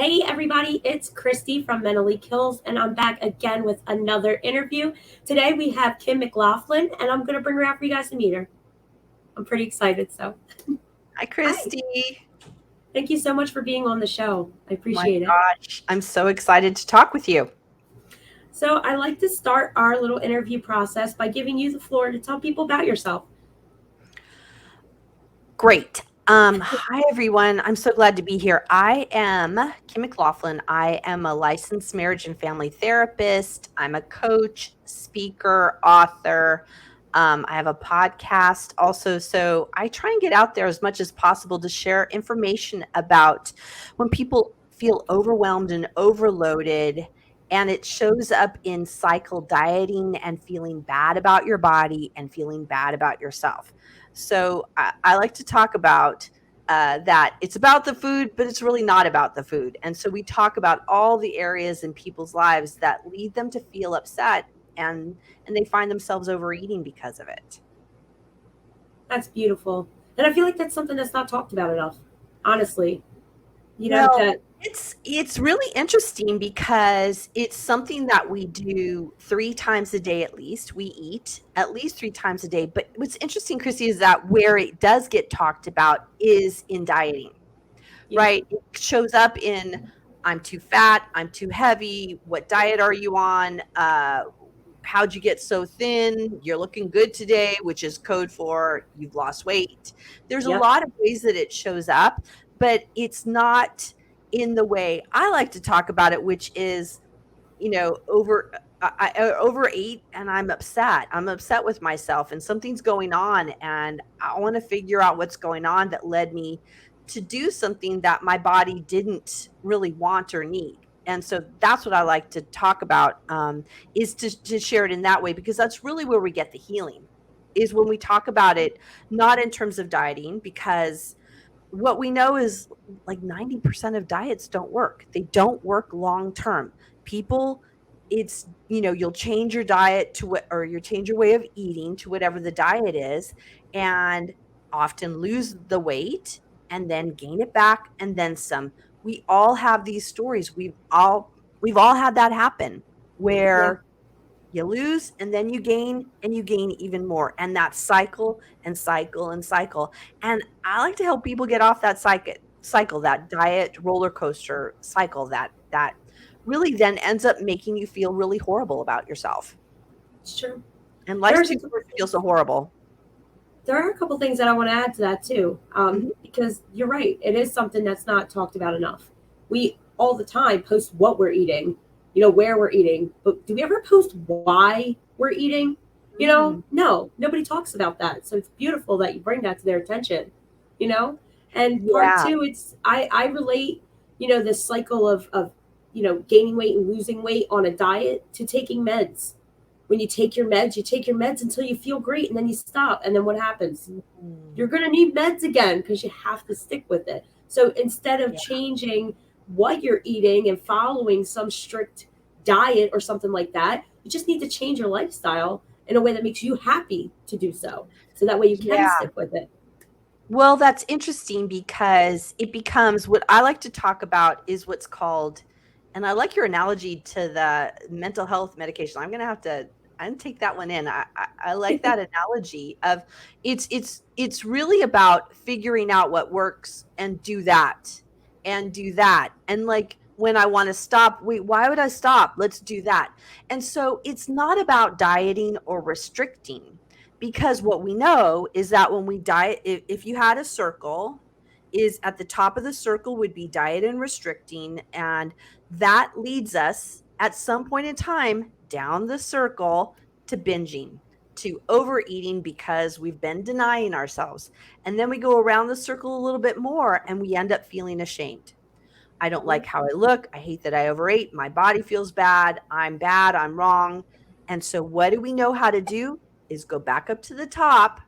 Hey everybody, it's Christy from Mentally Kills, and I'm back again with another interview. Today we have Kim Mclaughlin, and I'm going to bring her out for you guys to meet her. I'm pretty excited, so Hi, hi. Christy. Thank you so much for being on the show. I My appreciate it. gosh, I'm so excited to talk with you. So I like to start our little interview process by giving you the floor to tell people about yourself. Great. Hi, everyone. I'm so glad to be here. I am Kim McLaughlin. I am a licensed marriage and family therapist. I'm a coach, speaker, author. I have a podcast also. So I try and get out there as much as possible to share information about when people feel overwhelmed and overloaded. And it shows up in cycle dieting and feeling bad about your body and feeling bad about yourself. So I like to talk about that it's about the food, but it's really not about the food. And so we talk about all the areas in people's lives that lead them to feel upset and they find themselves overeating because of it. That's beautiful. And I feel like that's something that's not talked about enough, honestly. Well, That, it's really interesting because it's something that we do 3 times a day at least. We eat at least 3 times a day. But what's interesting, Chrissy, is that where it does get talked about is in dieting, yeah, right? It shows up in I'm too fat, I'm too heavy, what diet are you on? How'd you get so thin? You're looking good today, which is code for you've lost weight. There's a yep, lot of ways that it shows up, but it's not in the way I like to talk about it, which is, I overeat and I'm upset. I'm upset with myself and something's going on and I want to figure out what's going on that led me to do something that my body didn't really want or need. And so that's what I like to talk about, is to share it in that way, because that's really where we get the healing, is when we talk about it, not in terms of dieting, because what we know is like 90% of diets don't work. They don't work long term. People, it's, you'll change your diet to what, or you change your way of eating to whatever the diet is, and often lose the weight and then gain it back and then some. We all have these stories. We've all had that happen yeah. where you lose and then you gain and you gain even more, and that cycle and cycle and cycle. And I like to help people get off that cycle, that diet roller coaster cycle that really then ends up making you feel really horrible about yourself, It's true. and life's There's too a short couple to feel things. so horrible. There are a couple things that I want to add to that too, Mhm. because you're right. It is something that's not talked about enough. We all the time post what we're eating, where we're eating, but do we ever post why we're eating? Mm. No, nobody talks about that. So it's beautiful that you bring that to their attention. You know, and part Yeah. two, I relate, this cycle of gaining weight and losing weight on a diet to taking meds. When you take your meds until you feel great and then you stop. And then what happens? Mm. You're going to need meds again because you have to stick with it. So instead of Yeah. changing what you're eating and following some strict diet or something like that, you just need to change your lifestyle in a way that makes you happy to do so. So that way you can Yeah. stick with it. Well, that's interesting because it becomes, what I like to talk about is what's called, and I like your analogy to the mental health medication. I'm gonna take that one in. I like that analogy of it's really about figuring out what works and do that and do that. And like when I want to stop, wait, why would I stop? Let's do that. And so it's not about dieting or restricting, because what we know is that when we diet, if you had a circle, is at the top of the circle would be diet and restricting, and that leads us at some point in time down the circle to binging, to overeating, because we've been denying ourselves. And then we go around the circle a little bit more and we end up feeling ashamed. I don't Mhm. like how I look. I hate that I overate. My body feels bad. I'm wrong. And so what do we know how to do is go back up to the top,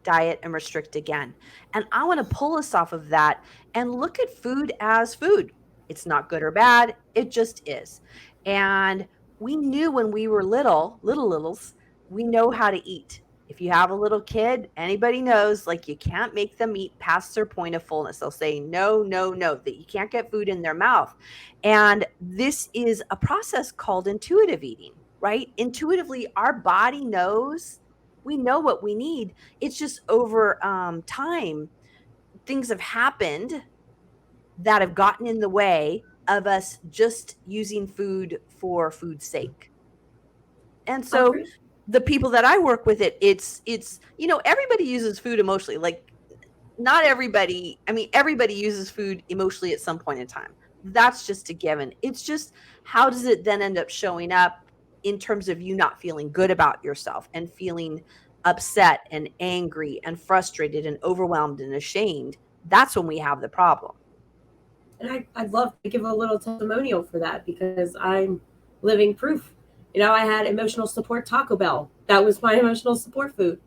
diet and restrict again. And I want to pull us off of that and look at food as food. It's not good or bad. It just is. And we knew when we were littles, we know how to eat. If you have a little kid, anybody knows, like, you can't make them eat past their point of fullness. They'll say no, no, no, that you can't get food in their mouth. And this is a process called intuitive eating, right? Intuitively, our body knows, we know what we need. It's just over time, things have happened that have gotten in the way of us just using food for food's sake. And so Okay. the people that I work with, it's everybody uses food emotionally. Like, not everybody, I mean, everybody uses food emotionally at some point in time. That's just a given. It's just, how does it then end up showing up in terms of you not feeling good about yourself and feeling upset and angry and frustrated and overwhelmed and ashamed? That's when we have the problem. And I'd love to give a little testimonial for that because I'm living proof. I had emotional support Taco Bell. That was my emotional support food.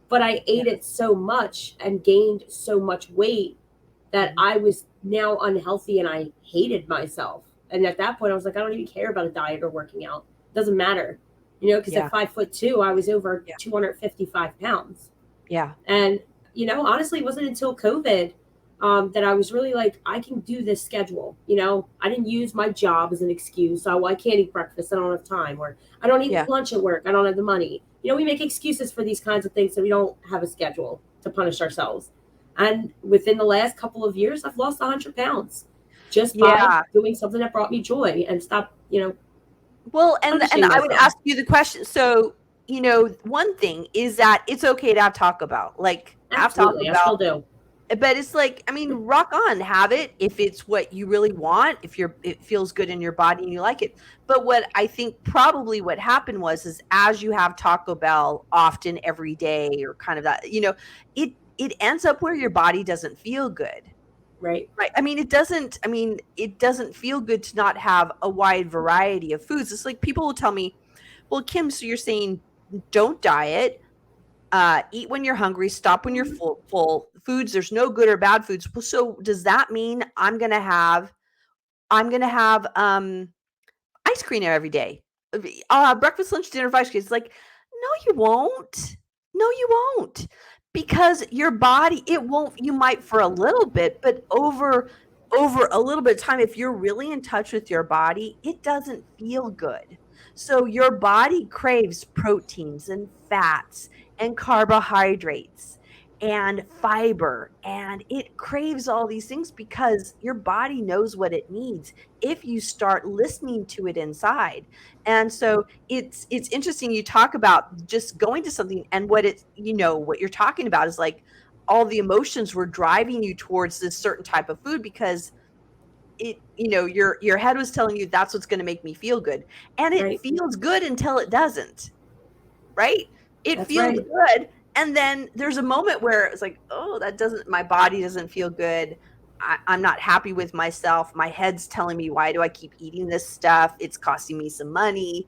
But I Yeah. ate it so much and gained so much weight that Mhm. I was now unhealthy and I hated myself. And at that point, I was like, I don't even care about a diet or working out. It doesn't matter. Because Yeah. at 5'2", I was over Yeah. 255 pounds. Yeah. And, honestly, it wasn't until COVID that I was really like, I can do this schedule. I didn't use my job as an excuse. So I can't eat breakfast. I don't have time. Or I don't eat Yeah. lunch at work. I don't have the money. We make excuses for these kinds of things so we don't have a schedule to punish ourselves. And within the last couple of years, I've lost 100 pounds just by Yeah. doing something that brought me joy and stop, Well, and punishing I would myself. ask you the question. So, one thing is that it's okay to have Taco Bell. Like, have Taco Absolutely. I Bell. still do. But it's like, I mean, rock on, have it if it's what you really want, if it feels good in your body and you like it. But what I think probably what happened is as you have Taco Bell often every day, or kind of that, it ends up where your body doesn't feel good. Right. Right. It doesn't feel good to not have a wide variety of foods. It's like people will tell me, well, Kim, so you're saying don't diet, eat when you're hungry, stop when you're full. Foods, there's no good or bad foods. Well, so does that mean I'm gonna have ice cream every day? I'll have breakfast, lunch, dinner, 5 kids. Like, no, you won't. No, you won't. Because your body, it won't, you might for a little bit, but over a little bit of time, if you're really in touch with your body, it doesn't feel good. So your body craves proteins and fats and carbohydrates and fiber, and it craves all these things because your body knows what it needs if you start listening to it inside. And so it's interesting you talk about just going to something, and what you're talking about is like all the emotions were driving you towards this certain type of food because your head was telling you that's what's going to make me feel good, and it Right. feels good until it doesn't, right? It That's feels right. good, and then there's a moment where it's like, oh, my body doesn't feel good. I'm not happy with myself. My head's telling me, why do I keep eating this stuff? It's costing me some money.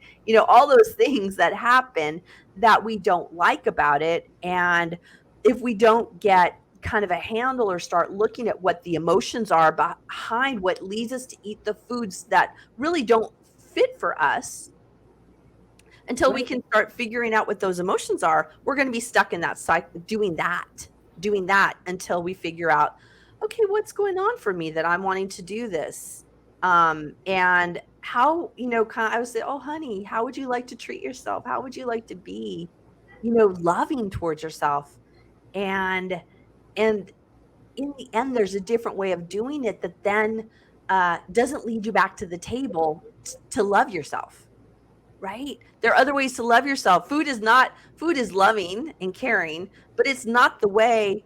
All those things that happen that we don't like about it. And if we don't get kind of a handle or start looking at what the emotions are behind what leads us to eat the foods that really don't fit for us, until we Right. can start figuring out what those emotions are, we're going to be stuck in that cycle, doing that until we figure out, okay, what's going on for me that I'm wanting to do this? And how, kind of, I would say, oh, honey, how would you like to treat yourself? How would you like to be, loving towards yourself? And in the end, there's a different way of doing it that then doesn't lead you back to the table to love yourself. Right? There are other ways to love yourself. Food is loving and caring, but it's not the way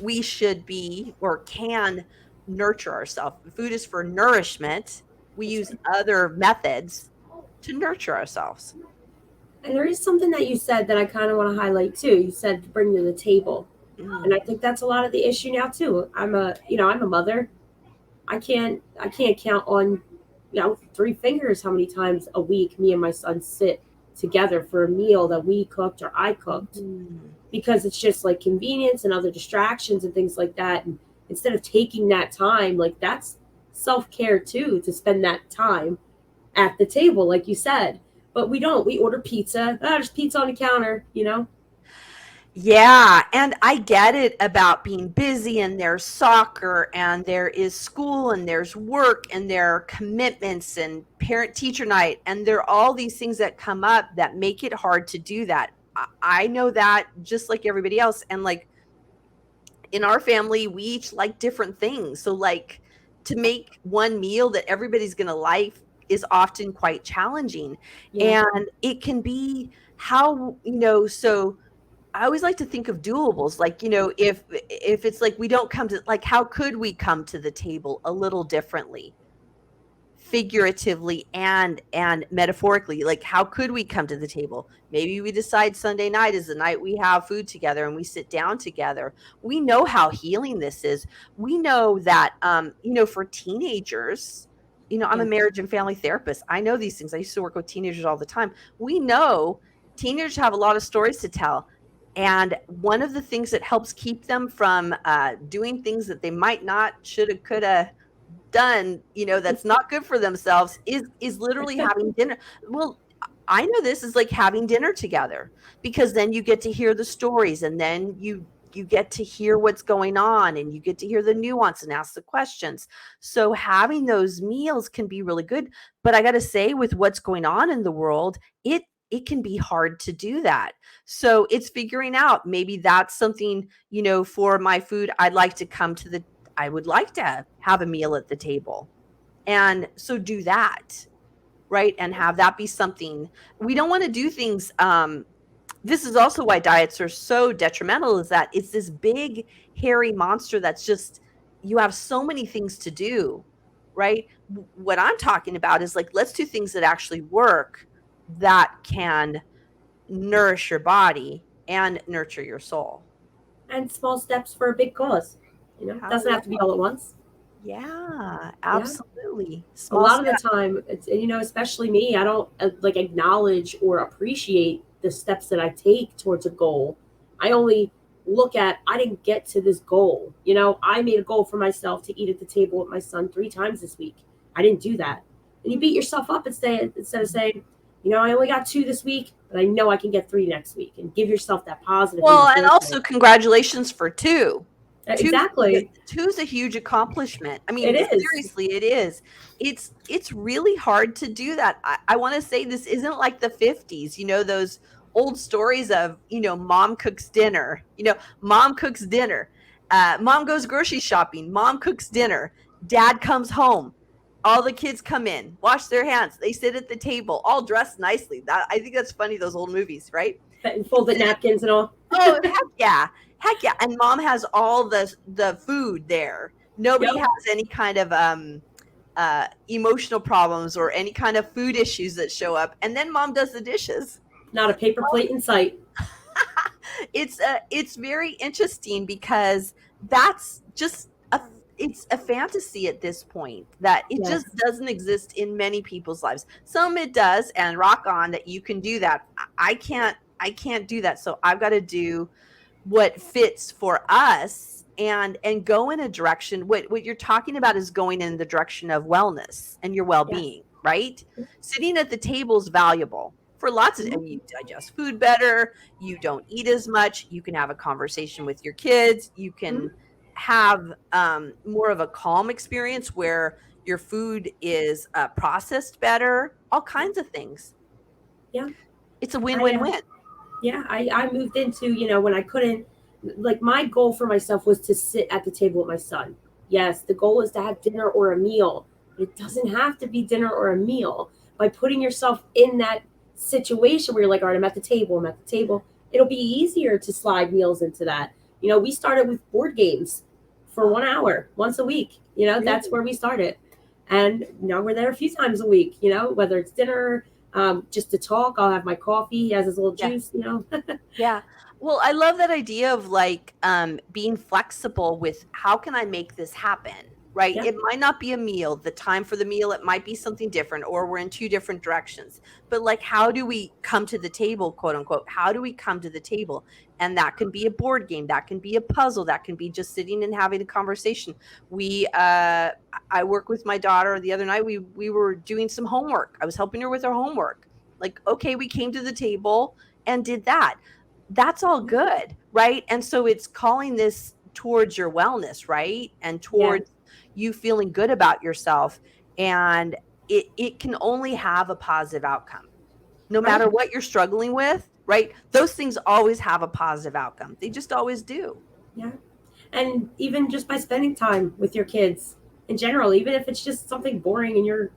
we should be or can nurture ourselves. Food is for nourishment. We That's use right. other methods to nurture ourselves. And there is something that you said that I kind of want to highlight too. You said to bring to the table. And Mm. I think that's a lot of the issue now too. I'm a mother. I can't count on, 3 fingers how many times a week me and my son sit together for a meal that we cooked or I cooked, Mm. because it's just like convenience and other distractions and things like that. And instead of taking that time, like that's self-care too, to spend that time at the table, like you said. But we don't. We order pizza. Oh, there's pizza on the counter. Yeah, and I get it about being busy, and there's soccer and there is school and there's work and there are commitments and parent teacher night, and there are all these things that come up that make it hard to do that. I know that just like everybody else. And like in our family, we each like different things. So like to make one meal that everybody's going to like is often quite challenging. Yeah, And it can be how, so I always like to think of doables, like, if it's like we don't come to, like, how could we come to the table a little differently, figuratively and metaphorically? Like, how could we come to the table? Maybe we decide Sunday night is the night we have food together and we sit down together. We know how healing this is. We know that, for teenagers, I'm a yeah, marriage and family therapist. I know these things. I used to work with teenagers all the time. We know teenagers have a lot of stories to tell. And one of the things that helps keep them from doing things that they might not, shoulda, coulda done, that's not good for themselves, is literally having dinner. Well, I know this is like having dinner together, because then you get to hear the stories, and then you get to hear what's going on, and you get to hear the nuance and ask the questions. So having those meals can be really good. But I got to say, with what's going on in the world, it can be hard to do that. So it's figuring out, maybe that's something, for my food, I would like to have a meal at the table. And so do that, right? And have that be something. We don't want to do things. This is also why diets are so detrimental, is that it's this big, hairy monster that's just, you have so many things to do, right? What I'm talking about is like, let's do things that actually work, that can nourish your body and nurture your soul. and small steps for a big cause. I Doesn't have love to be all at once. Yeah, Yeah, absolutely. a Small lot of the steps. time, it's, especially me, I don't like acknowledge or appreciate the steps that I take towards a goal. I only look at, I didn't get to this goal. I made a goal for myself to eat at the table with my son 3 times this week. I didn't do that. And you beat yourself up instead of saying, I only got 2 this week, but I know I can get 3 next week, and give yourself that positive Well, and also reinforcement. congratulations for two. Exactly. Two's a huge accomplishment. I It mean, is. seriously, it is. It's really hard to do that. I want to say this isn't like the 50s, those old stories of, mom cooks dinner, mom cooks dinner. Mom goes grocery shopping, mom cooks dinner, dad comes home. All the kids come in, wash their hands. They sit at the table, all dressed nicely. I think that's funny, those old movies, right? And folded napkins and all. Oh, heck yeah. Heck yeah. And mom has all the food there. Nobody Yep. has any kind of emotional problems or any kind of food issues that show up. And then mom does the dishes. Not a paper plate in sight. It's very interesting, because that's just it's a fantasy at this point, that it just Yes. doesn't exist in many people's lives. Some it does, and rock on that you can do that. I can't do that. So I've got to do what fits for us, and go in a direction. What you're talking about is going in the direction of wellness and your Yes. well-being, right? Sitting at the table is valuable for lots of, I Mhm. mean, you digest food better, you don't eat as much, you can have a conversation with your kids, you can Mhm. have more of a calm experience where your food is processed better, all Yeah. kinds of things. Yeah. It's a I win-win-win. yeah, I moved into, when I couldn't, like, my goal for myself was to sit at the table with my son. Yes, the goal is to have dinner or a meal, but it doesn't have to be dinner or a meal. By putting yourself in that situation where you're like, all right, I'm at the table, it'll be easier to slide meals into that. We started with board games for Oh, 1 hour once a week. That's really? where we started. And now we're there a few times a week, whether it's dinner, just to talk. I'll have my coffee. He has his little Yeah. juice. Yeah. Well, I love that idea of like being flexible with, how can I make this happen? Right. Yeah, It might not be a meal, the time for the meal, it might be something different, or we're in two different directions. But like, how do we come to the table, quote unquote? How do we come to the table? And that can be a board game, that can be a puzzle, that can be just sitting and having a conversation. I work with my daughter the other night. We were doing some homework. I was helping her with her homework. Like, okay, we came to the table and did that. that's all good, right? And so it's calling this towards your wellness, right? And Yeah. towards you feeling good about yourself. And it can only have a positive outcome. No Right. matter what you're struggling with, right? Those things always have a positive outcome. They just always do. Yeah. And even just by spending time with your kids in general, even if it's just something boring and you're,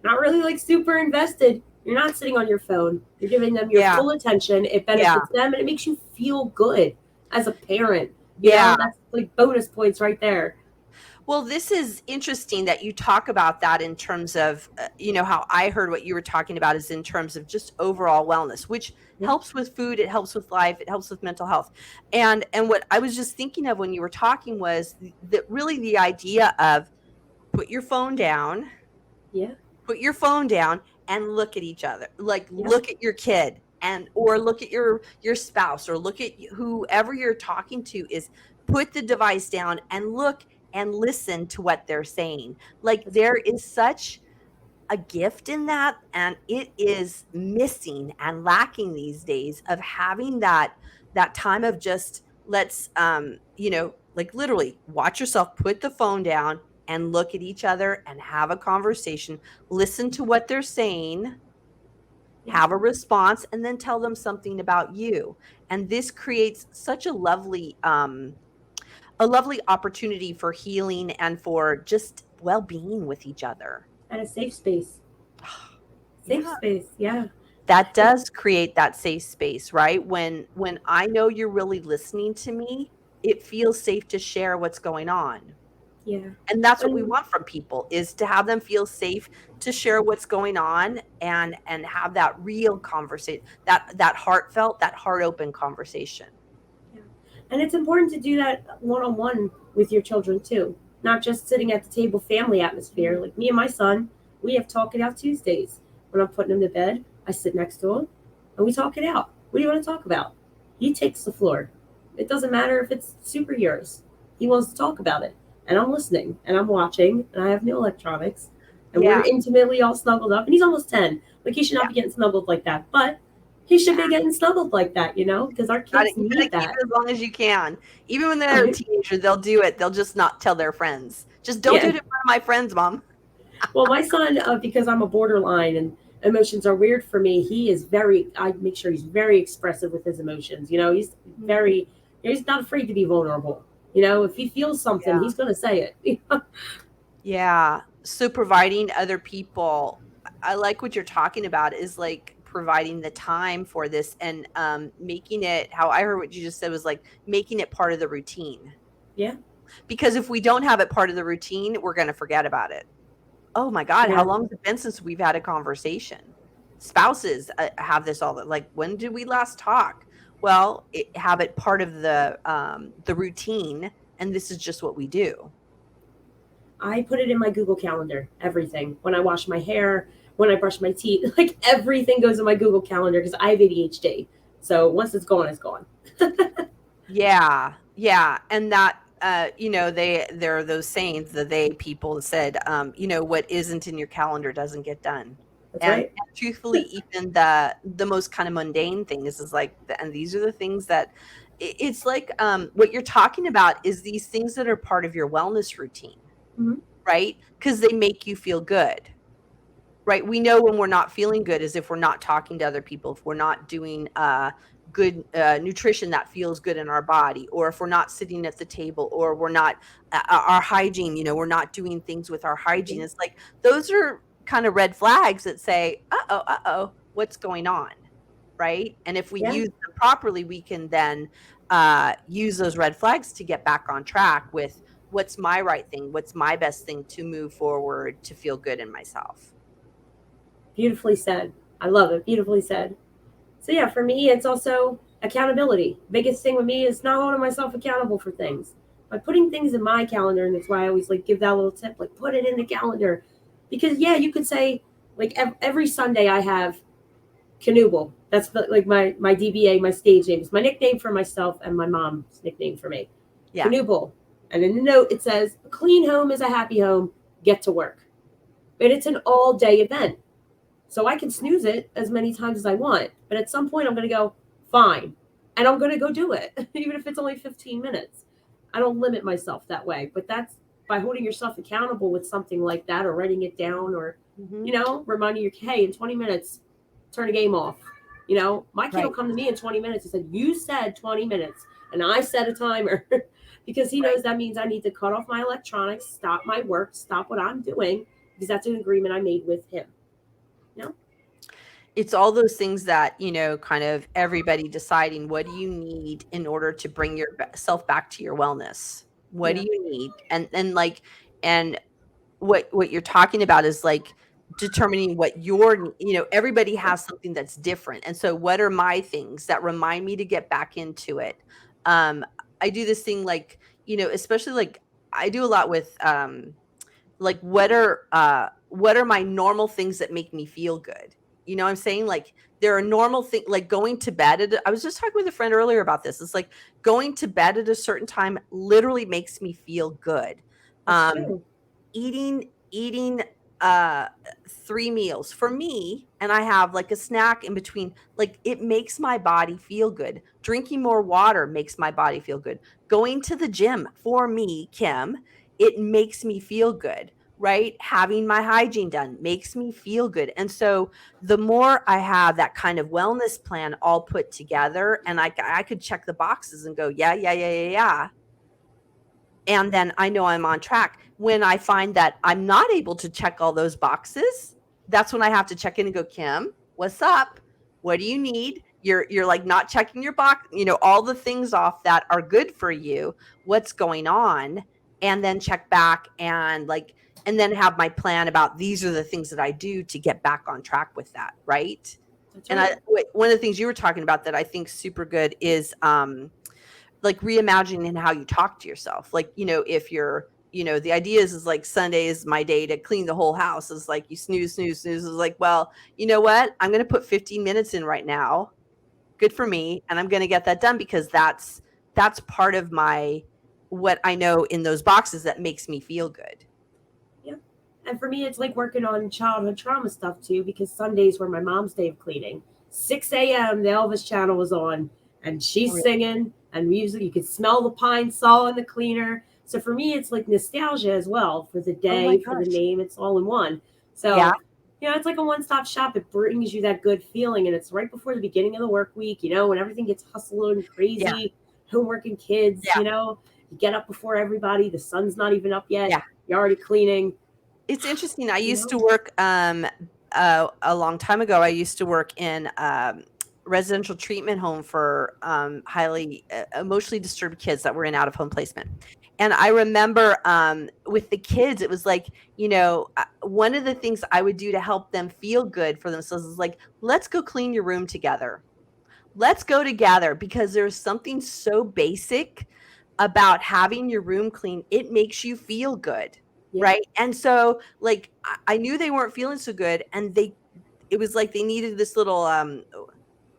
not really like super invested, you're not sitting on your phone. You're giving them your Yeah. full attention. It Yeah. benefits them and it makes you feel good as a parent. Yeah. That's like bonus points right there. Well, this is interesting that you talk about that in terms of, how I heard what you were talking about is in terms of just overall wellness, which Yeah. helps with food, it helps with life, it helps with mental health. And what I was just thinking of when you were talking was that really the idea of put your phone down, Yeah. put your phone down and look at each other. Like Yeah. look at your kid and or look at your spouse or look at whoever you're talking to is put the device down and look and listen to what they're saying. Like That's there true. is such a gift in that and it is missing and lacking these days of having that time of just let's like literally watch yourself put the phone down and look at each other and have a conversation, listen to what they're saying, Yeah. have a response and then tell them something about you. And this creates such a lovely opportunity for healing and for just well-being with each other. And a safe space. Safe Yeah. space. Yeah. That does create that safe space, right? When I know you're really listening to me, it feels safe to share what's going on. Yeah. And that's what we And want from people is to have them feel safe to share what's going on and have that real conversation, that heartfelt, that heart open conversation. yeah. And it's important to do that one on one with your children too, not just sitting at the table family atmosphere. Like me and my son, we have talk it out Tuesdays. When I'm putting him to bed, I sit next to him and we talk it out. What do you want to talk about? He takes the floor. It doesn't matter if it's superheroes. He wants to talk about it. And I'm listening and I'm watching and I have new electronics and we're Yeah. intimately all snuggled up. And he's almost 10. Like he should not Yeah. be getting snuggled like that. But he should be getting snuggled like that, because our kids You gotta need keep that. it as long as you can. Even when they're a teenager, they'll do it. They'll just not tell their friends. Just don't do Yeah. it in front of my friends, mom. Well, my son, because I'm a borderline and emotions are weird for me, I make sure he's very expressive with his emotions. He's not afraid to be vulnerable. If he feels something, Yeah. he's going to say it. Yeah. So providing other people, I like what you're talking about is like providing the time for this and making it how I heard what you just said was like making it part of the routine. Yeah. Because if we don't have it part of the routine, we're going to forget about it. Oh my God, how Yeah. long has it been since we've had a conversation? Spouses have this all like, when did we last talk? Well, have it part of the routine, and this is just what we do. I put it in my Google Calendar, everything. When I wash my hair, when I brush my teeth, like everything goes in my Google Calendar because I have ADHD. So once it's gone, it's gone. Yeah, yeah, and that there are those sayings, the they people that said, what isn't in your calendar doesn't get done. That's And, right. and truthfully, even the most kind of mundane things is like, and these are the things that it's like what you're talking about is these things that are part of your wellness routine, Mm-hmm. right? Because they make you feel good. Right. We know when we're not feeling good is if we're not talking to other people, if we're not doing good nutrition that feels good in our body, or if we're not sitting at the table, or we're not our hygiene, we're not doing things with our hygiene. It's like those are kind of red flags that say, what's going on? Right. And if we Yeah. use them properly, we can then use those red flags to get back on track with what's my right thing, what's my best thing to move forward to feel good in myself. Beautifully said. I love it. Beautifully said. So yeah, for me, it's also accountability. Biggest thing with me is not holding myself accountable for things. By putting things in my calendar, and that's why I always like give that little tip, like put it in the calendar, because yeah, you could say like every Sunday I have Canoodle. That's like my DBA, my stage name. It's my nickname for myself and my mom's nickname for me. Yeah. Canoodle. And in the note it says, "A clean home is a happy home. Get to work." But it's an all day event. So I can snooze it as many times as I want. But at some point, I'm going to go, fine. and I'm going to go do it, even if it's only 15 minutes. I don't limit myself that way, but that's by holding yourself accountable with something like that, or writing it down, or, Mm-hmm. reminding you, hey, in 20 minutes, turn the game off. My kid will Right. come to me in 20 minutes and said, you said 20 minutes, and I set a timer because he Right. knows that means I need to cut off my electronics, stop my work, stop what I'm doing, because that's an agreement I made with him. You know? It's all those things that, kind of everybody deciding what do you need in order to bring yourself back to your wellness? What do Yeah, you need? And what you're talking about is like determining what everybody has something that's different. And so what are my things that remind me to get back into it? Um, I do this thing like, especially like I do a lot with like what are my normal things that make me feel good? You know what I'm saying? Like there are normal things like going to bed I was just talking with a friend earlier about this. It's like going to bed at a certain time literally makes me feel good. that's Um true. eating 3 meals for me, and I have like a snack in between, like it makes my body feel good. Drinking more water makes my body feel good. Going to the gym for me, Kim, it makes me feel good, right? Having my hygiene done makes me feel good. And so the more I have that kind of wellness plan all put together, and I could check the boxes and go, yeah, yeah, yeah, yeah, yeah, and then I know I'm on track. When I find that I'm not able to check all those boxes, that's when I have to check in and go, Kim, what's up? What do you need? You're like not checking your box, all the things off that are good for you. What's going on? And then check back and then have my plan about these are the things that I do to get back on track with that, right? That's And right. one of the things you were talking about that I think super good is like reimagining how you talk to yourself. Like, if you're, the idea is like Sunday is my day to clean the whole house. Is like you snooze, snooze, snooze. Is like, well, you know what? I'm going to put 15 minutes in right now. Good for me. And I'm going to get that done because that's part of my, what I know in those boxes that makes me feel good. Yeah. And for me, it's like working on childhood trauma stuff too, because Sundays were my mom's day of cleaning. 6 a.m., the Elvis channel was on, and Oh, she's really? singing and music. You could smell the pine sol in the cleaner. So for me, it's like nostalgia as well for the Oh my day, for the gosh. name. It's all in one. Yeah. So, it's like a one stop shop. It brings you that good feeling. And it's right before the beginning of the work week, when everything gets hustled and Yeah. crazy, homework and kids, Yeah. you get up before everybody. The sun's not even up yet. Yeah. You're already cleaning. It's interesting. I You used to know? work a long time ago. I used to work in residential treatment home for highly emotionally disturbed kids that were in out of home placement. And I remember with the kids, it was like, one of the things I would do to help them feel good for themselves is like, let's go clean your room together. Let's go together because there's something so basic about having your room clean. It makes you feel good, Yeah. right? And so, like, I knew they weren't feeling so good, and it was like they needed this little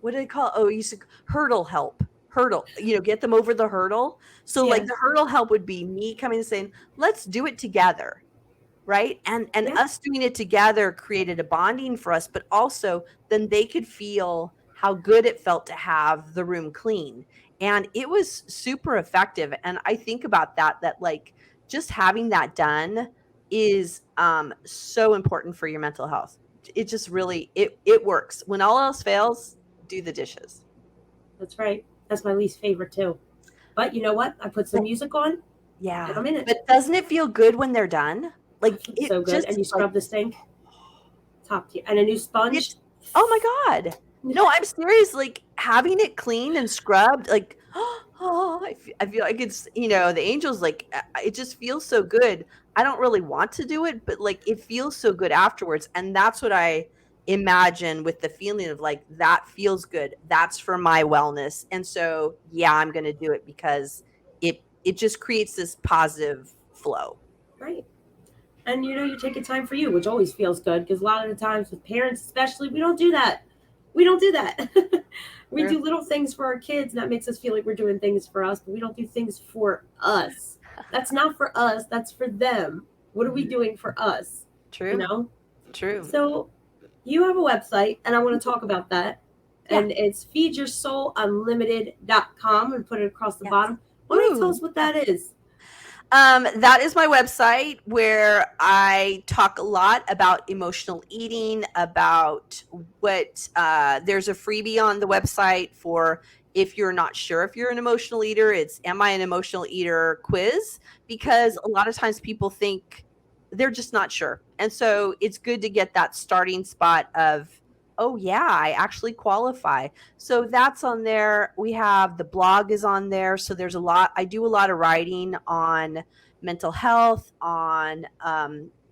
what do they call it? Oh, you used to hurdle help. Hurdle, get them over the hurdle. So like Yes. the hurdle help would be me coming and saying, let's do it together. Right. And Yeah. us doing it together created a bonding for us, but also then they could feel how good it felt to have the room clean. And it was super effective. And I think about that like just having that done is so important for your mental health. It just really it works. When all else fails, do the dishes. That's right. That's my least favorite too. But you know what? I put some But music on and yeah. I'm in it. But doesn't it feel good when they're done? I Like feel it so good. just And you like scrub the sink, top tier. And a new sponge. it's oh my god. No, I'm serious, like, having it cleaned and scrubbed, like, oh, I feel like it's the angels, like, it just feels so good. I don't really want to do it, but, like, it feels so good afterwards, and that's what I imagine with the feeling of, like, that feels good. That's for my wellness, and so, yeah, I'm gonna do it because it just creates this positive flow. Right. And you're taking time for you, which always feels good because a lot of the times with parents, especially, we don't do that. We don't do that. We True. do little things for our kids, and that makes us feel like we're doing things for us, but we don't do things for us. That's not for us, that's for them. What are we Mhm. doing for us? You True, know? true. So you have a website, and I want to talk about that. and it's feedyoursoulunlimited.com, and put it across the bottom. Why don't you tell us what that is? That is my website where I talk a lot about emotional eating, about what there's a freebie on the website for if you're not sure if you're an emotional eater. It's Am I an Emotional Eater quiz, because a lot of times people think they're just not sure. And so it's good to get that starting spot of, oh yeah, I actually qualify. So that's on there. We have the blog is on there. So there's a lot. I do a lot of writing on mental health, on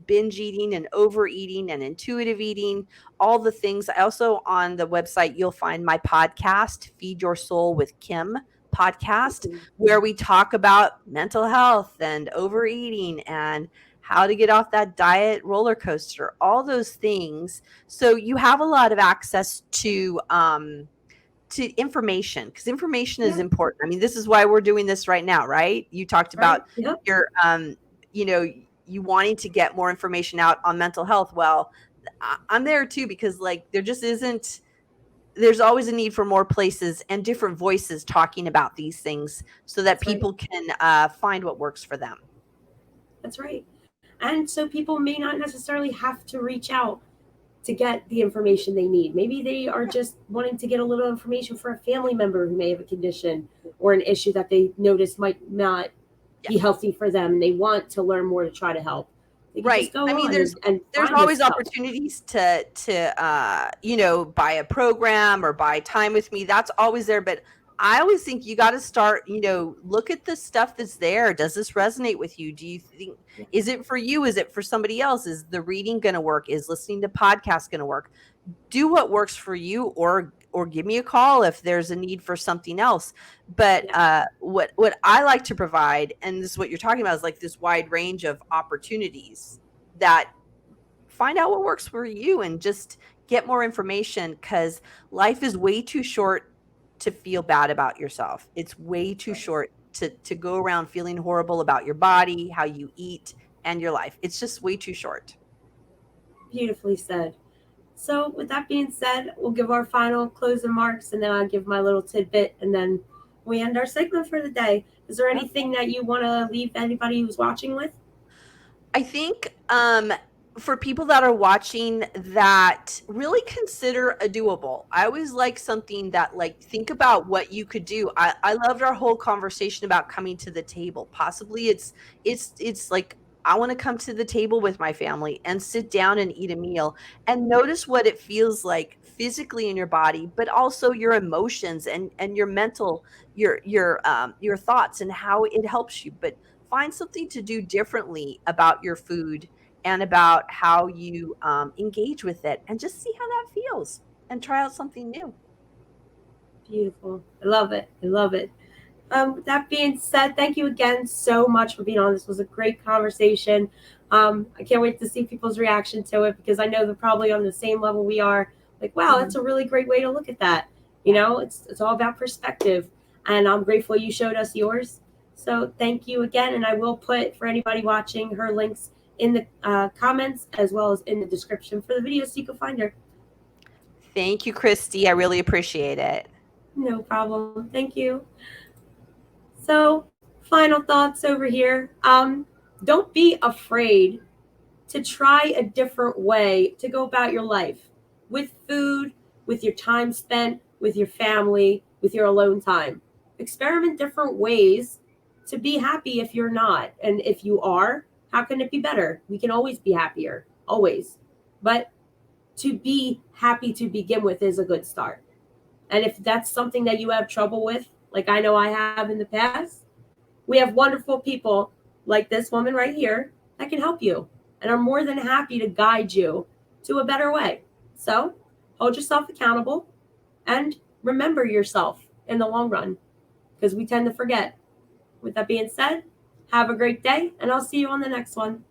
binge eating and overeating and intuitive eating, all the things. I also, on the website, you'll find my podcast, Feed Your Soul with Kim podcast, where we talk about mental health and overeating and how to get off that diet roller coaster, all those things. So you have a lot of access to information, because information is important. I mean, this is why we're doing this right now, right? You talked about your you wanting to get more information out on mental health. Well, I'm there too, because like there's always a need for more places and different voices talking about these things so that people can find what works for them. That's right. And so people may not necessarily have to reach out to get the information they need. Maybe they are just wanting to get a little information for a family member who may have a condition or an issue that they notice might not be healthy for them, and they want to learn more to try to help. Right. I mean, there's always opportunities to buy a program or buy time with me. That's always there. But I always think you got to start, look at the stuff that's there. Does this resonate with you? Do you think, is it for you? Is it for somebody else? Is the reading going to work? Is listening to podcasts going to work? Do what works for you, or give me a call if there's a need for something else. But what I like to provide, and this is what you're talking about, is like this wide range of opportunities that find out what works for you and just get more information, because life is way too short to feel bad about yourself. It's way too short to go around feeling horrible about your body, how you eat, and your life. It's just way too short. Beautifully said. So with that being said, we'll give our final closing remarks, and then I'll give my little tidbit, and then we end our segment for the day. Is there anything that you want to leave anybody who's watching with? I think for people that are watching, that really consider a doable. I always like something that, like, think about what you could do. I loved our whole conversation about coming to the table. Possibly it's like, I want to come to the table with my family and sit down and eat a meal and notice what it feels like physically in your body, but also your emotions and your mental, your thoughts and how it helps you. But find something to do differently about your food and about how you engage with it, and just see how that feels and try out something new. Beautiful. I love it. I love it. With that being said, thank you again so much for being on. This was a great conversation. I can't wait to see people's reaction to it, because I know they're probably on the same level we are. Like, wow, that's a really great way to look at that. It's all about perspective, and I'm grateful you showed us yours. So thank you again, and I will put, for anybody watching, her links in the comments as well as in the description for the video, so you can find her. Thank you, Christy. I really appreciate it. No problem. Thank you. So, final thoughts over here. Don't be afraid to try a different way to go about your life, with food, with your time spent, with your family, with your alone time. Experiment different ways to be happy if you're not. And if you are, how can it be better? We can always be happier, always. But to be happy to begin with is a good start. And if that's something that you have trouble with, like I know I have in the past, we have wonderful people like this woman right here that can help you and are more than happy to guide you to a better way. So hold yourself accountable and remember yourself in the long run, because we tend to forget. With that being said, have a great day, and I'll see you on the next one.